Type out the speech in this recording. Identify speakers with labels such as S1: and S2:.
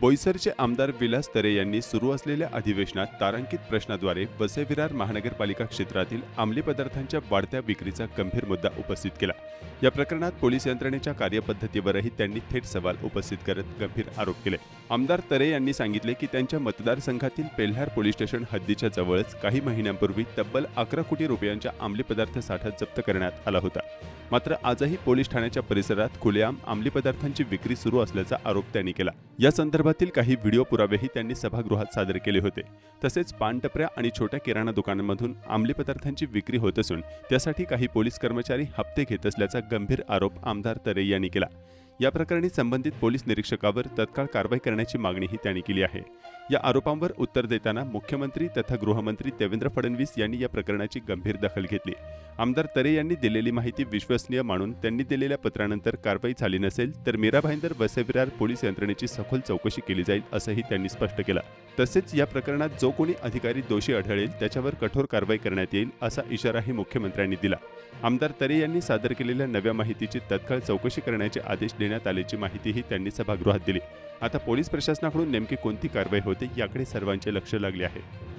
S1: बोईसरचे आमदार विलास तरे यांनी सुरू असलेल्या अधिवेशनात तारांकित प्रश्नाद्वारे वसई-विरार महानगरपालिका क्षेत्रातील अंमली पदार्थांच्या वाढत्या विक्रीचा गंभीर मुद्दा उपस्थित केला। या प्रकरणात पोलीस यंत्रणेच्या कार्यपद्धतीवरही त्यांनी थेट सवाल उपस्थित करत गंभीर आरोप केले। आमदार तरे यांनी सांगितले की त्यांच्या मतदारसंघातील पेल्हार पोलीस स्टेशन हद्दीच्या जवळच काही महिन्यांपूर्वी तब्बल 11 कोटी रुपयांच्या अंमली पदार्थ साठा जप्त करण्यात आला होता। मात्र आजही पोलीस ठाण्याच्या परिसरात खुलेआम अंमली पदार्थांची विक्री सुरू असल्याचा आरोप त्यांनी केला। या संदर्भातील काही व्हिडिओ पुरावेही त्यांनी सभागृहात सादर केले होते। तसेच पानटपऱ्या आणि छोट्या किराणा दुकानांमधून अंमली पदार्थांची विक्री होत असून त्यासाठी काही पोलीस कर्मचारी हप्ते घेत असल्याचा गंभीर आरोप आमदार तरे यांनी केला। या प्रकरणी संबंधित पोलीस निरीक्षकावर तत्काळ कारवाई करण्याची मागणीही त्यांनी केली आहे। या आरोपांवर उत्तर देताना मुख्यमंत्री तथा गृहमंत्री देवेंद्र फडणवीस यांनी या प्रकरणाची गंभीर दखल घेतली। आमदार तरे यांनी दिलेली माहिती विश्वसनीय मानून त्यांनी दिलेल्या पत्रानंतर कारवाई झाली नसेल तर मीरा भाईंदर वसई-विरार पोलीस यंत्रणेची सखोल चौकशी केली जाईल असंही त्यांनी स्पष्ट केलं। तसेच या प्रकरणात जो कोणी अधिकारी दोषी आढळेल त्याच्यावर कठोर कारवाई करण्यात येईल असा इशाराही मुख्यमंत्र्यांनी दिला। आमदार तरे यांनी सादर केलेल्या नव्या माहितीची तत्काळ चौकशी करण्याचे आदेश देण्यात आल्याची माहितीही त्यांनी सभागृहात दिली। आता पोलीस प्रशासनाकडून नेमकी कोणती कारवाई होते याकडे सर्वांचे लक्ष लागले आहे।